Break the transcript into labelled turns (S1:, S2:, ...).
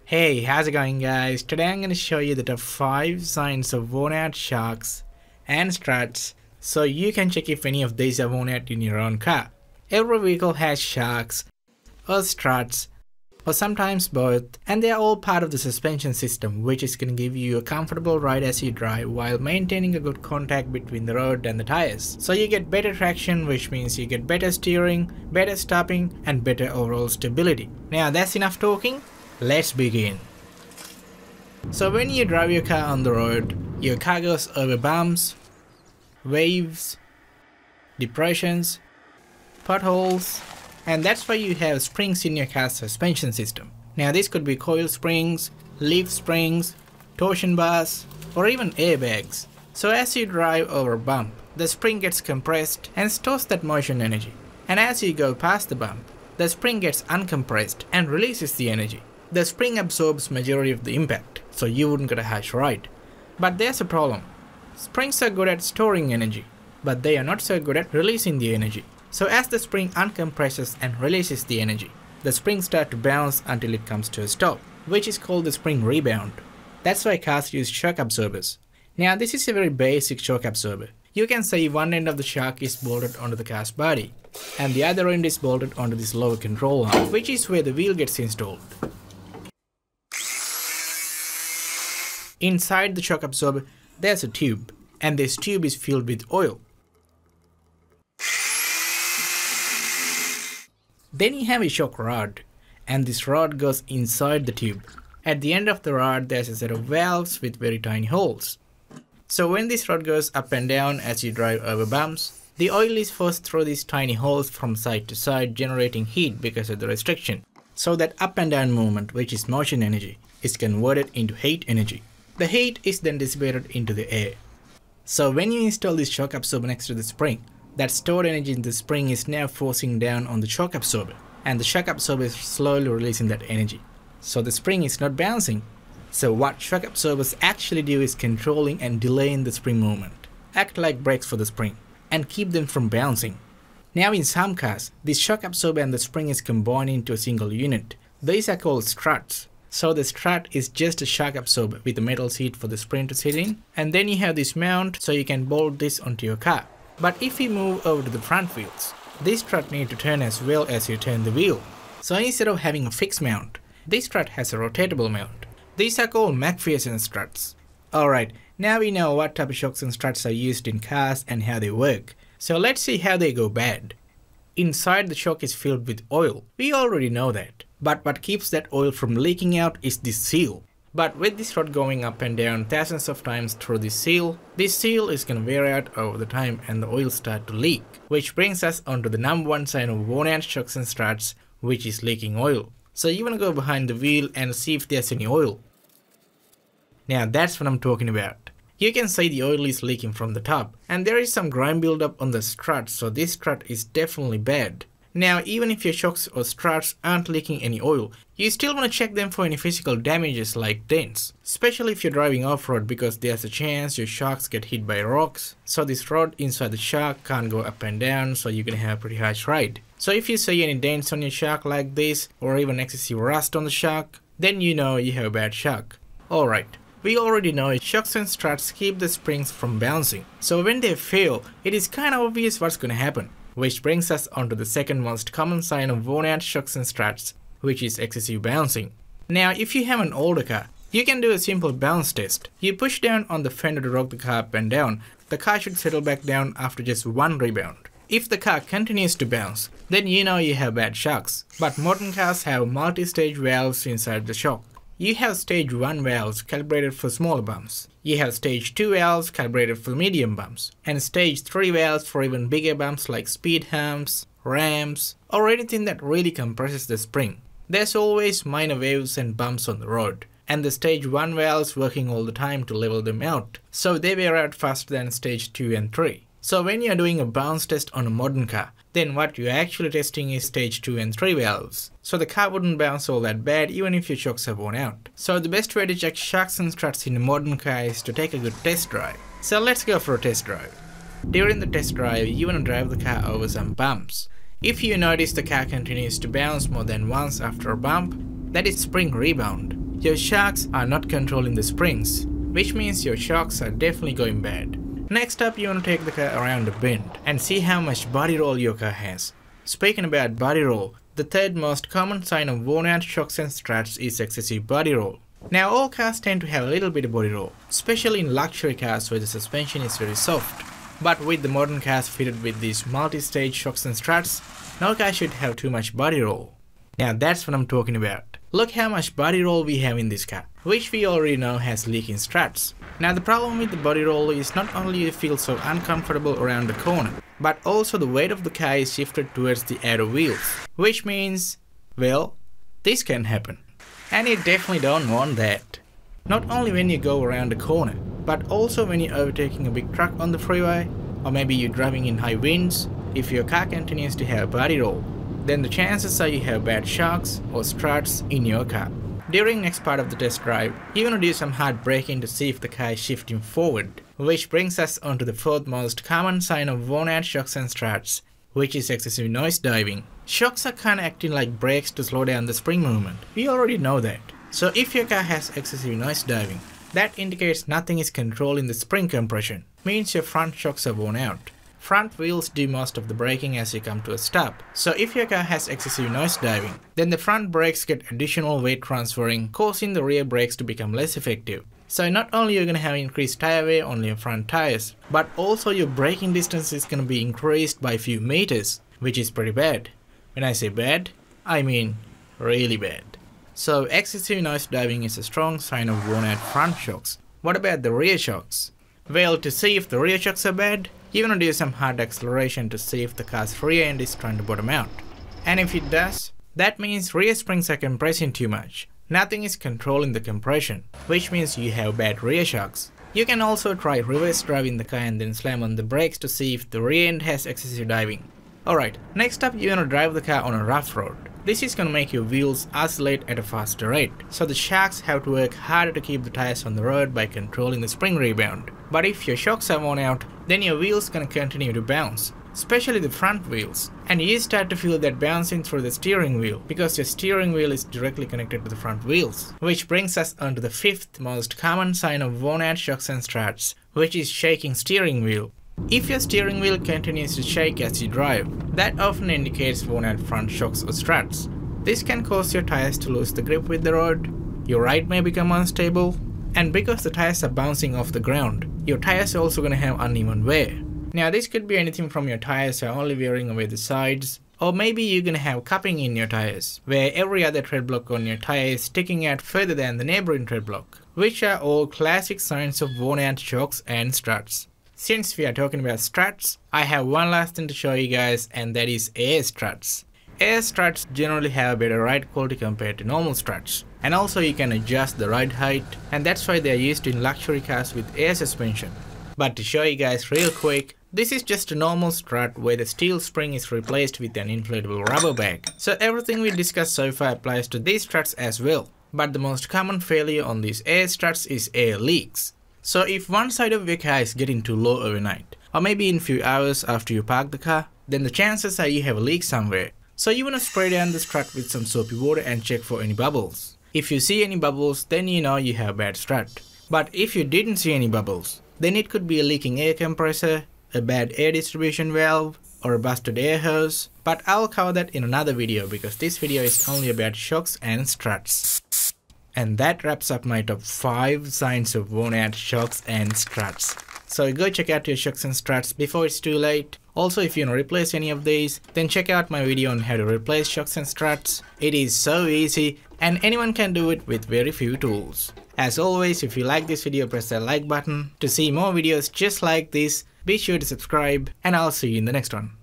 S1: Hey, how's it going guys? Today I'm going to show you the top 5 signs of worn out shocks and struts so you can check if any of these are worn out in your own car. Every vehicle has shocks or struts or sometimes both, and they are all part of the suspension system, which is going to give you a comfortable ride as you drive while maintaining a good contact between the road and the tires. So you get better traction, which means you get better steering, better stopping and better overall stability. Now that's enough talking. Let's begin. So when you drive your car on the road, your car goes over bumps, waves, depressions, potholes, and that's why you have springs in your car's suspension system. Now this could be coil springs, leaf springs, torsion bars, or even airbags. So as you drive over a bump, the spring gets compressed and stores that motion energy. And as you go past the bump, the spring gets uncompressed and releases the energy. The spring absorbs majority of the impact, so you wouldn't get a harsh ride. But there's a problem. Springs are good at storing energy, but they are not so good at releasing the energy. So as the spring uncompresses and releases the energy, the springs start to bounce until it comes to a stop, which is called the spring rebound. That's why cars use shock absorbers. Now this is a very basic shock absorber. You can say one end of the shock is bolted onto the car's body, and the other end is bolted onto this lower control arm, which is where the wheel gets installed. Inside the shock absorber, there's a tube, and this tube is filled with oil. Then you have a shock rod, and this rod goes inside the tube. At the end of the rod, there's a set of valves with very tiny holes. So when this rod goes up and down as you drive over bumps, the oil is forced through these tiny holes from side to side, generating heat because of the restriction. So that up and down movement, which is motion energy, is converted into heat energy. The heat is then dissipated into the air. So when you install this shock absorber next to the spring, that stored energy in the spring is now forcing down on the shock absorber, and the shock absorber is slowly releasing that energy. So the spring is not bouncing. So what shock absorbers actually do is controlling and delaying the spring movement, act like brakes for the spring, and keep them from bouncing. Now in some cars, this shock absorber and the spring is combined into a single unit. These are called struts. So the strut is just a shock absorber with a metal seat for the spring to sit in, and then you have this mount so you can bolt this onto your car. But if you move over to the front wheels, this strut needs to turn as well as you turn the wheel. So instead of having a fixed mount, this strut has a rotatable mount. These are called McPherson Struts. Alright, now we know what type of shocks and struts are used in cars and how they work. So let's see how they go bad. Inside the shock is filled with oil. We already know that. But what keeps that oil from leaking out is this seal. But with this rod going up and down thousands of times through this seal is gonna wear out over the time and the oil start to leak. Which brings us onto the number one sign of worn out shocks and struts, which is leaking oil. So you wanna go behind the wheel and see if there's any oil. Now that's what I'm talking about. You can see the oil is leaking from the top, and there is some grime buildup on the strut, so this strut is definitely bad. Now even if your shocks or struts aren't leaking any oil, you still want to check them for any physical damages like dents, especially if you're driving off-road, because there's a chance your shocks get hit by rocks, so this rod inside the shock can't go up and down, so you're gonna have a pretty harsh ride. So if you see any dents on your shock like this, or even excessive rust on the shock, then you know you have a bad shock. Alright. We already know shocks and struts keep the springs from bouncing, so when they fail, it is kinda obvious what's gonna happen. Which brings us onto the second most common sign of worn out shocks and struts, which is excessive bouncing. Now if you have an older car, you can do a simple bounce test. You push down on the fender to rock the car up and down. The car should settle back down after just one rebound. If the car continues to bounce, then you know you have bad shocks. But modern cars have multi-stage valves inside the shock. You have stage 1 valves calibrated for smaller bumps. You have stage 2 valves calibrated for medium bumps. And stage 3 valves for even bigger bumps like speed humps, ramps, or anything that really compresses the spring. There's always minor waves and bumps on the road, and the stage 1 valves working all the time to level them out, so they wear out faster than stage 2 and 3. So when you're doing a bounce test on a modern car, then what you're actually testing is stage 2 and 3 valves. So the car wouldn't bounce all that bad even if your shocks are worn out. So the best way to check shocks and struts in a modern car is to take a good test drive. So let's go for a test drive. During the test drive, you want to drive the car over some bumps. If you notice the car continues to bounce more than once after a bump, that is spring rebound. your shocks are not controlling the springs, which means your shocks are definitely going bad. Next up, you want to take the car around a bend and see how much body roll your car has. Speaking about body roll, the third most common sign of worn out shocks and struts is excessive body roll. Now all cars tend to have a little bit of body roll, especially in luxury cars where the suspension is very soft. But with the modern cars fitted with these multi-stage shocks and struts, no car should have too much body roll. Now that's what I'm talking about. Look how much body roll we have in this car, which we already know has leaking struts. Now the problem with the body roll is not only you feel so uncomfortable around the corner, but also the weight of the car is shifted towards the outer wheels, which means, well, this can happen. And you definitely don't want that. Not only when you go around the corner, but also when you're overtaking a big truck on the freeway, or maybe you're driving in high winds. If your car continues to have body roll, then the chances are you have bad shocks or struts in your car. During next part of the test drive, you're gonna do some hard braking to see if the car is shifting forward, which brings us onto the fourth most common sign of worn out shocks and struts, which is excessive noise diving. Shocks are kinda acting like brakes to slow down the spring movement. We already know that. So if your car has excessive noise diving, that indicates nothing is controlling the spring compression, means your front shocks are worn out. Front wheels do most of the braking as you come to a stop. So if your car has excessive noise diving, then the front brakes get additional weight transferring, causing the rear brakes to become less effective. So not only you're gonna have increased tire wear on your front tires, but also your braking distance is gonna be increased by a few meters, which is pretty bad. When I say bad, I mean really bad. So excessive noise diving is a strong sign of worn out front shocks. What about the rear shocks? Well, to see if the rear shocks are bad, you're gonna do some hard acceleration to see if the car's rear end is trying to bottom out. And if it does, that means rear springs are compressing too much. Nothing is controlling the compression, which means you have bad rear shocks. You can also try reverse driving the car and then slam on the brakes to see if the rear end has excessive diving. Alright, next up you're gonna drive the car on a rough road. This is gonna make your wheels oscillate at a faster rate, so the shocks have to work harder to keep the tires on the road by controlling the spring rebound. But if your shocks are worn out, then your wheels gonna continue to bounce, especially the front wheels, and you start to feel that bouncing through the steering wheel because your steering wheel is directly connected to the front wheels. Which brings us onto the fifth most common sign of worn out shocks and struts, which is shaking steering wheel. If your steering wheel continues to shake as you drive, that often indicates worn out front shocks or struts. This can cause your tires to lose the grip with the road, your ride may become unstable, and because the tires are bouncing off the ground, your tires are also going to have uneven wear. Now this could be anything from your tires are only wearing away the sides, or maybe you're going to have cupping in your tires, where every other tread block on your tire is sticking out further than the neighboring tread block, which are all classic signs of worn out shocks and struts. Since we are talking about struts, I have one last thing to show you guys, and that is air struts. Air struts generally have better ride quality compared to normal struts, and also you can adjust the ride height, and that's why they are used in luxury cars with air suspension. But to show you guys real quick, this is just a normal strut where the steel spring is replaced with an inflatable rubber bag. So everything we discussed so far applies to these struts as well. But the most common failure on these air struts is air leaks. So if one side of your car is getting too low overnight, or maybe in few hours after you park the car, then the chances are you have a leak somewhere. So you want to spray down the strut with some soapy water and check for any bubbles. If you see any bubbles, then you know you have a bad strut. But if you didn't see any bubbles, then it could be a leaking air compressor, a bad air distribution valve, or a busted air hose. But I'll cover that in another video because this video is only about shocks and struts. And that wraps up my top 5 signs of worn out shocks and struts. So go check out your shocks and struts before it's too late. Also, if you want to replace any of these, then check out my video on how to replace shocks and struts. It is so easy and anyone can do it with very few tools. As always, if you like this video, press that like button. To see more videos just like this, be sure to subscribe, and I'll see you in the next one.